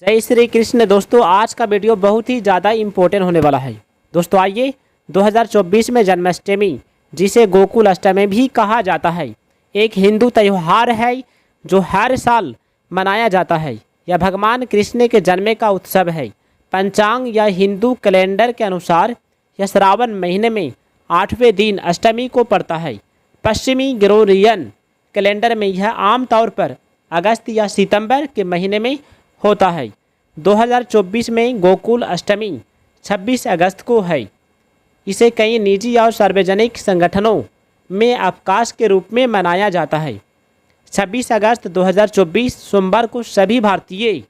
जय श्री कृष्ण। दोस्तों आज का वीडियो बहुत ही ज़्यादा इम्पोर्टेंट होने वाला है। दोस्तों आइए 2024 में जन्माष्टमी, जिसे गोकुल अष्टमी भी कहा जाता है, एक हिंदू त्यौहार है जो हर साल मनाया जाता है। यह भगवान कृष्ण के जन्म का उत्सव है। पंचांग या हिंदू कैलेंडर के अनुसार यह श्रावण महीने में 8वें दिन अष्टमी को पड़ता है। पश्चिमी ग्रेगोरियन कैलेंडर में यह आमतौर पर अगस्त या सितंबर के महीने में होता है। 2024 में गोकुल अष्टमी 26 अगस्त को है। इसे कई निजी और सार्वजनिक संगठनों में अवकाश के रूप में मनाया जाता है। 26 अगस्त 2024 सोमवार को सभी भारतीय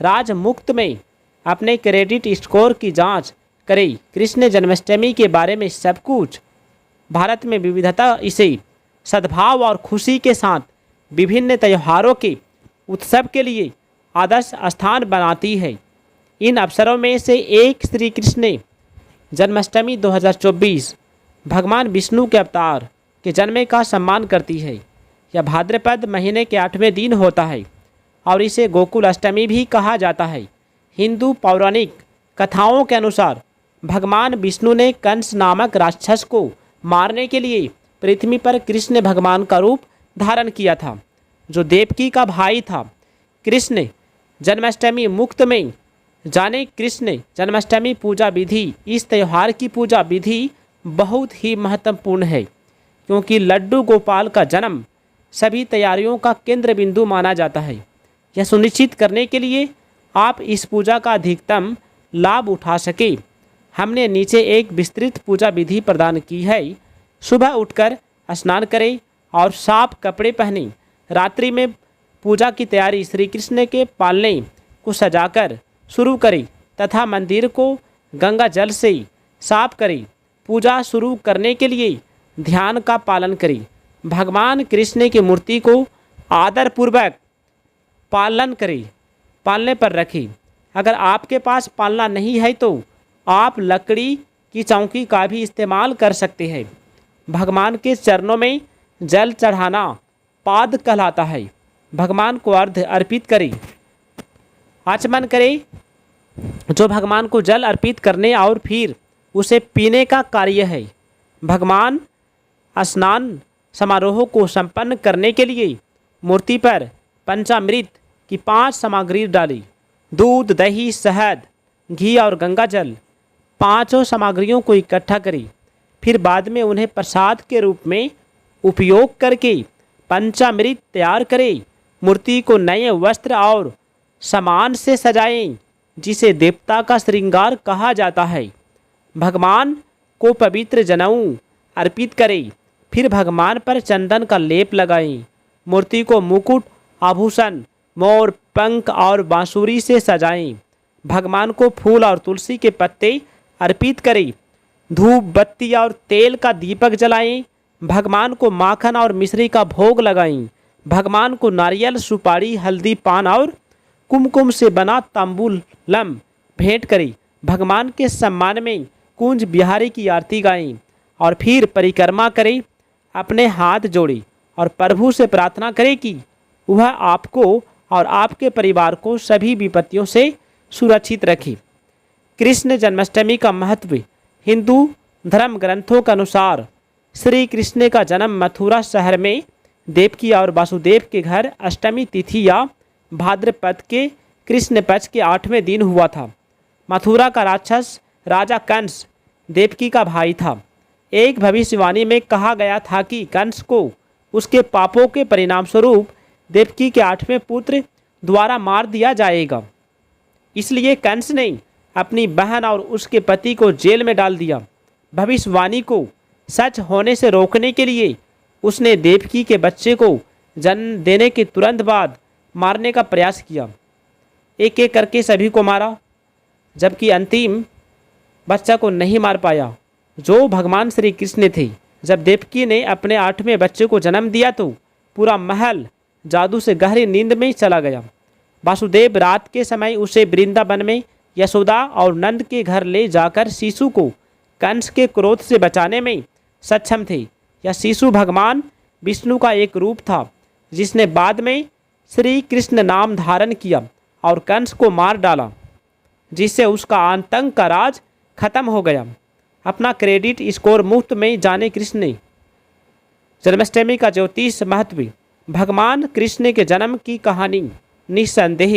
राज्य मुफ्त में अपने क्रेडिट स्कोर की जांच करें। कृष्ण जन्माष्टमी के बारे में सब कुछ। भारत में विविधता इसे सद्भाव और खुशी के साथ विभिन्न त्योहारों के उत्सव के लिए आदर्श स्थान बनाती है। इन अवसरों में से एक श्री कृष्ण जन्माष्टमी 2024 भगवान विष्णु के अवतार के जन्म का सम्मान करती है। यह भाद्रपद महीने के 8वें दिन होता है और इसे गोकुल अष्टमी भी कहा जाता है। हिंदू पौराणिक कथाओं के अनुसार भगवान विष्णु ने कंस नामक राक्षस को मारने के लिए पृथ्वी पर कृष्ण भगवान का रूप धारण किया था, जो देवकी का भाई था। कृष्ण जन्माष्टमी मुक्त में जाने कृष्ण जन्माष्टमी पूजा विधि। इस त्यौहार की पूजा विधि बहुत ही महत्वपूर्ण है, क्योंकि लड्डू गोपाल का जन्म सभी तैयारियों का केंद्र बिंदु माना जाता है। यह सुनिश्चित करने के लिए आप इस पूजा का अधिकतम लाभ उठा सके, हमने नीचे एक विस्तृत पूजा विधि प्रदान की है। सुबह उठकर स्नान करें और साफ कपड़े पहनें। रात्रि में पूजा की तैयारी श्री कृष्ण के पालने को सजाकर शुरू करें तथा मंदिर को गंगा जल से साफ करें। पूजा शुरू करने के लिए ध्यान का पालन करें। भगवान कृष्ण की मूर्ति को आदरपूर्वक पालने पर रखें। अगर आपके पास पालना नहीं है तो आप लकड़ी की चौकी का भी इस्तेमाल कर सकते हैं। भगवान के चरणों में जल चढ़ाना पाद कहलाता है। भगवान को अर्घ्य अर्पित करें। आचमन करें, जो भगवान को जल अर्पित करने और फिर उसे पीने का कार्य है। भगवान स्नान समारोह को संपन्न करने के लिए मूर्ति पर पंचामृत की 5 सामग्री डाली। दूध, दही, शहद, घी और गंगा जल, 5 सामग्रियों को इकट्ठा करें। फिर बाद में उन्हें प्रसाद के रूप में उपयोग करके पंचामृत तैयार करें। मूर्ति को नए वस्त्र और सामान से सजाएं, जिसे देवता का श्रृंगार कहा जाता है। भगवान को पवित्र जनेऊ अर्पित करें। फिर भगवान पर चंदन का लेप लगाएं। मूर्ति को मुकुट, आभूषण, मोर पंख और बांसुरी से सजाएं। भगवान को फूल और तुलसी के पत्ते अर्पित करें। धूप, बत्ती और तेल का दीपक जलाएं। भगवान को माखन और मिश्री का भोग लगाएं। भगवान को नारियल, सुपारी, हल्दी, पान और कुमकुम से बना तांबूलम भेंट करें। भगवान के सम्मान में कुंज बिहारी की आरती गाएं और फिर परिक्रमा करें। अपने हाथ जोड़ें और प्रभु से प्रार्थना करें कि वह आपको और आपके परिवार को सभी विपत्तियों से सुरक्षित रखे। कृष्ण जन्माष्टमी का महत्व। हिंदू धर्म ग्रंथों के अनुसार श्री कृष्ण का जन्म मथुरा शहर में देवकी और वासुदेव के घर अष्टमी तिथि या भाद्रपद के कृष्ण पक्ष के 8वें दिन हुआ था। मथुरा का राक्षस राजा कंस देवकी का भाई था। एक भविष्यवाणी में कहा गया था कि कंस को उसके पापों के परिणाम स्वरूप देवकी के 8वें पुत्र द्वारा मार दिया जाएगा। इसलिए कंस ने अपनी बहन और उसके पति को जेल में डाल दिया। भविष्यवाणी को सच होने से रोकने के लिए उसने देवकी के बच्चे को जन्म देने के तुरंत बाद मारने का प्रयास किया। एक एक करके सभी को मारा, जबकि अंतिम बच्चा को नहीं मार पाया, जो भगवान श्री कृष्ण थे। जब देवकी ने अपने 8वें बच्चे को जन्म दिया तो पूरा महल जादू से गहरी नींद में चला गया। वासुदेव रात के समय उसे वृंदावन में यशोदा और नंद के घर ले जाकर शिशु को कंस के क्रोध से बचाने में सक्षम थे। यह शिशु भगवान विष्णु का एक रूप था, जिसने बाद में श्री कृष्ण नाम धारण किया और कंस को मार डाला, जिससे उसका आतंक का राज खत्म हो गया। अपना क्रेडिट स्कोर मुफ्त में जाने कृष्ण ने जन्माष्टमी का ज्योतिष महत्व। भगवान कृष्ण के जन्म की कहानी निस्संदेह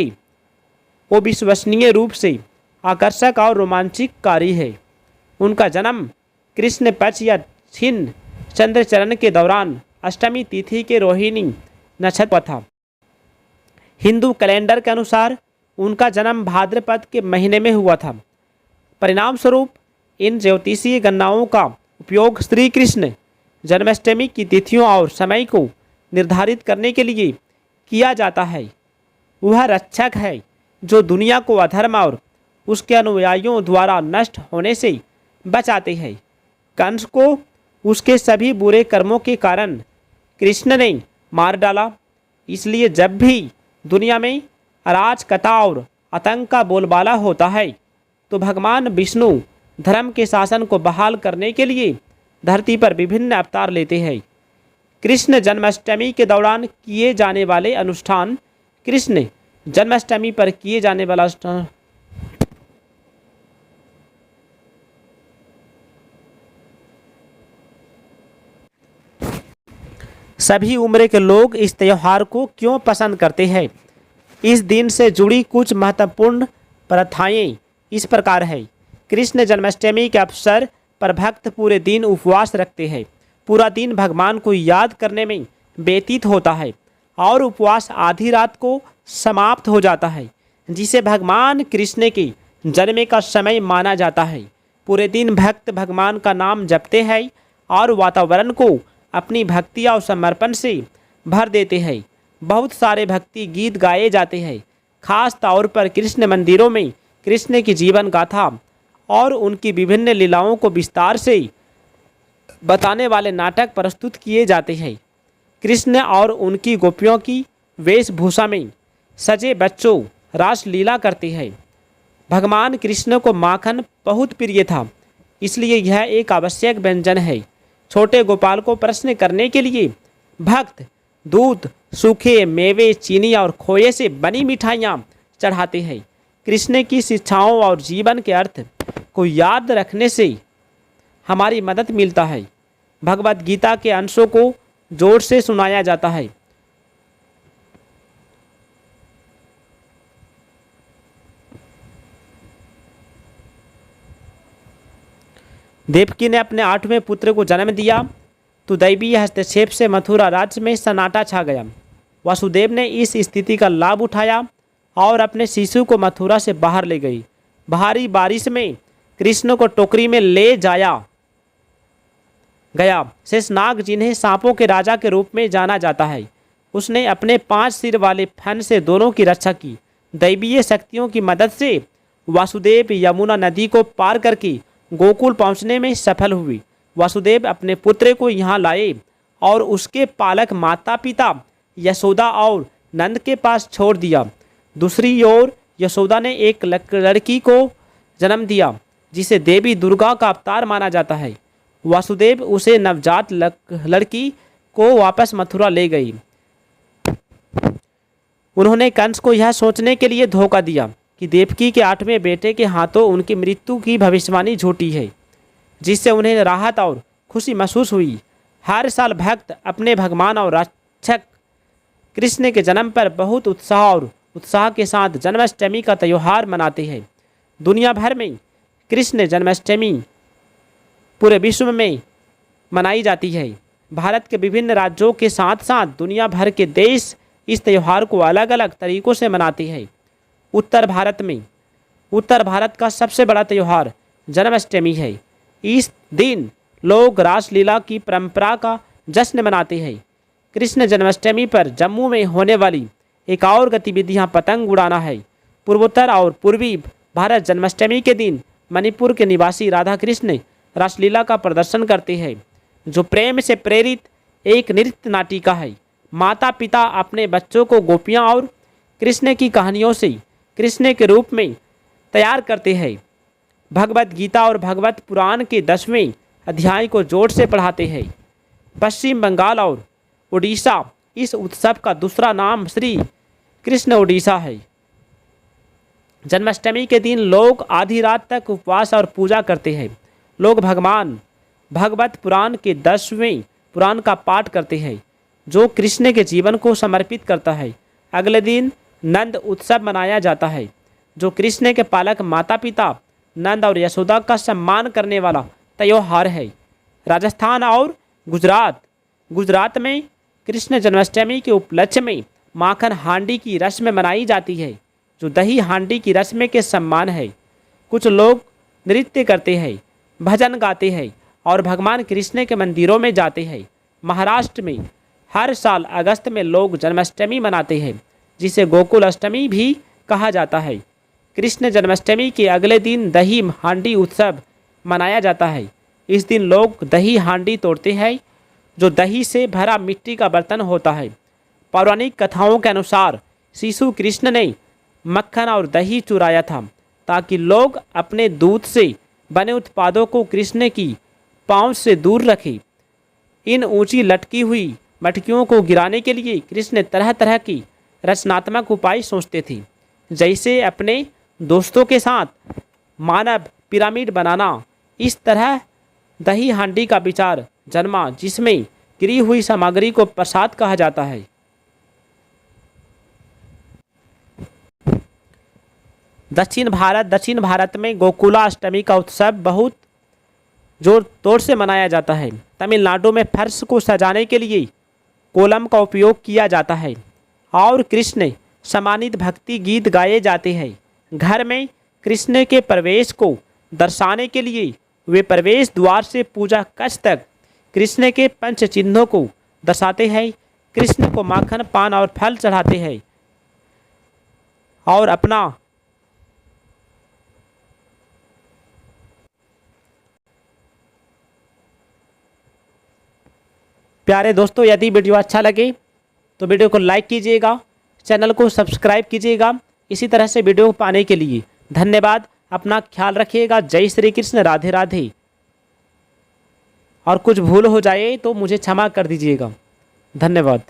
वो विश्वसनीय रूप से आकर्षक और रोमांचकारी है। उनका जन्म कृष्ण पक्ष या छिन्न चंद्रचरण के दौरान अष्टमी तिथि के रोहिणी नक्षत्र था। हिंदू कैलेंडर के अनुसार उनका जन्म भाद्रपद के महीने में हुआ था। परिणाम स्वरूप इन ज्योतिषीय गणनाओं का उपयोग श्री कृष्ण जन्माष्टमी की तिथियों और समय को निर्धारित करने के लिए किया जाता है। वह रक्षक है जो दुनिया को अधर्म और उसके अनुयायियों द्वारा नष्ट होने से बचाते हैं। कंस को उसके सभी बुरे कर्मों के कारण कृष्ण ने मार डाला। इसलिए जब भी दुनिया में अराजकता और आतंक का बोलबाला होता है तो भगवान विष्णु धर्म के शासन को बहाल करने के लिए धरती पर विभिन्न अवतार लेते हैं। कृष्ण जन्माष्टमी के दौरान किए जाने वाले अनुष्ठान। कृष्ण जन्माष्टमी पर किए जाने वाला अनुष्ठान सभी उम्र के लोग इस त्यौहार को क्यों पसंद करते हैं। इस दिन से जुड़ी कुछ महत्वपूर्ण प्रथाएं इस प्रकार है। कृष्ण जन्माष्टमी के अवसर पर भक्त पूरे दिन उपवास रखते हैं। पूरा दिन भगवान को याद करने में व्यतीत होता है और उपवास आधी रात को समाप्त हो जाता है, जिसे भगवान कृष्ण के जन्म का समय माना जाता है। पूरे दिन भक्त भगवान का नाम जपते हैं और वातावरण को अपनी भक्ति और समर्पण से भर देते हैं। बहुत सारे भक्ति गीत गाए जाते हैं। खास तौर पर कृष्ण मंदिरों में कृष्ण की जीवन गाथा और उनकी विभिन्न लीलाओं को विस्तार से बताने वाले नाटक प्रस्तुत किए जाते हैं। कृष्ण और उनकी गोपियों की वेशभूषा में सजे बच्चों रासलीला करते हैं। भगवान कृष्ण को माखन बहुत प्रिय था, इसलिए यह एक आवश्यक व्यंजन है। छोटे गोपाल को प्रश्न करने के लिए भक्त दूध, सूखे मेवे, चीनी और खोए से बनी मिठाइयाँ चढ़ाते हैं। कृष्ण की शिक्षाओं और जीवन के अर्थ को याद रखने से हमारी मदद मिलता है। भगवत गीता के अंशों को जोर से सुनाया जाता है। देवकी ने अपने 8वें पुत्र को जन्म दिया तो दैवीय हस्तक्षेप से मथुरा राज्य में सन्नाटा छा गया। वासुदेव ने इस स्थिति का लाभ उठाया और अपने शिशु को मथुरा से बाहर ले गई। भारी बारिश में कृष्ण को टोकरी में ले जाया गया। शेषनाग, जिन्हें सांपों के राजा के रूप में जाना जाता है, उसने अपने 5 सिर वाले फन से दोनों की रक्षा की। दैवीय शक्तियों की मदद से वासुदेव यमुना नदी को पार करके गोकुल पहुंचने में सफल हुई। वासुदेव अपने पुत्र को यहाँ लाए और उसके पालक माता पिता यशोदा और नंद के पास छोड़ दिया। दूसरी ओर यशोदा ने एक लड़की को जन्म दिया जिसे देवी दुर्गा का अवतार माना जाता है। वासुदेव उसे नवजात लड़की को वापस मथुरा ले गई। उन्होंने कंस को यह सोचने के लिए धोखा दिया कि देवकी के 8वें बेटे के हाथों उनकी मृत्यु की भविष्यवाणी झूठी है, जिससे उन्हें राहत और खुशी महसूस हुई। हर साल भक्त अपने भगवान और रक्षक कृष्ण के जन्म पर बहुत उत्साह के साथ जन्माष्टमी का त्यौहार मनाते हैं। दुनिया भर में कृष्ण जन्माष्टमी पूरे विश्व में मनाई जाती है। भारत के विभिन्न राज्यों के साथ साथ दुनिया भर के देश इस त्यौहार को अलग अलग तरीक़ों से मनाते हैं। उत्तर भारत का सबसे बड़ा त्यौहार जन्माष्टमी है। इस दिन लोग रासलीला की परंपरा का जश्न मनाते हैं। कृष्ण जन्माष्टमी पर जम्मू में होने वाली एक और गतिविधियाँ पतंग उड़ाना है। पूर्वोत्तर और पूर्वी भारत जन्माष्टमी के दिन मणिपुर के निवासी राधा कृष्ण रासलीला का प्रदर्शन करते हैं, जो प्रेम से प्रेरित एक नृत्य नाटिका है। माता पिता अपने बच्चों को गोपियाँ और कृष्ण की कहानियों से कृष्ण के रूप में तैयार करते हैं। भगवत गीता और भगवत पुराण के 10वें अध्याय को जोर से पढ़ाते हैं। पश्चिम बंगाल और उड़ीसा इस उत्सव का दूसरा नाम श्री कृष्ण उड़ीसा है। जन्माष्टमी के दिन लोग आधी रात तक उपवास और पूजा करते हैं। लोग भगवान भागवत पुराण के 10वें पुराण का पाठ करते हैं, जो कृष्ण के जीवन को समर्पित करता है। अगले दिन नंद उत्सव मनाया जाता है, जो कृष्ण के पालक माता पिता नंद और यशोदा का सम्मान करने वाला त्योहार है। राजस्थान और गुजरात में कृष्ण जन्माष्टमी के उपलक्ष्य में माखन हांडी की रस्म मनाई जाती है, जो दही हांडी की रस्म के सम्मान है। कुछ लोग नृत्य करते हैं, भजन गाते हैं और भगवान कृष्ण के मंदिरों में जाते हैं। महाराष्ट्र में हर साल अगस्त में लोग जन्माष्टमी मनाते हैं, जिसे गोकुल अष्टमी भी कहा जाता है। कृष्ण जन्माष्टमी के अगले दिन दही हांडी उत्सव मनाया जाता है। इस दिन लोग दही हांडी तोड़ते हैं, जो दही से भरा मिट्टी का बर्तन होता है। पौराणिक कथाओं के अनुसार शिशु कृष्ण ने मक्खन और दही चुराया था, ताकि लोग अपने दूध से बने उत्पादों को कृष्ण की पाँव से दूर रखें। इन ऊंची लटकी हुई मटकियों को गिराने के लिए कृष्ण तरह तरह की रचनात्मक उपाय सोचते थे, जैसे अपने दोस्तों के साथ मानव पिरामिड बनाना। इस तरह दही हांडी का विचार जन्मा, जिसमें गिरी हुई सामग्री को प्रसाद कहा जाता है। दक्षिण भारत में गोकुलाष्टमी का उत्सव बहुत जोर तोड़ से मनाया जाता है। तमिलनाडु में फर्श को सजाने के लिए कोलम का उपयोग किया जाता है और कृष्ण सम्मानित भक्ति गीत गाए जाते हैं। घर में कृष्ण के प्रवेश को दर्शाने के लिए वे प्रवेश द्वार से पूजा कक्ष तक कृष्ण के पंच चिन्हों को दर्शाते हैं। कृष्ण को माखन, पान और फल चढ़ाते हैं और अपना प्यारे दोस्तों, यदि वीडियो अच्छा लगे तो वीडियो को लाइक कीजिएगा, चैनल को सब्सक्राइब कीजिएगा। इसी तरह से वीडियो पाने के लिए धन्यवाद। अपना ख्याल रखिएगा। जय श्री कृष्ण, राधे राधे। और कुछ भूल हो जाए तो मुझे क्षमा कर दीजिएगा। धन्यवाद।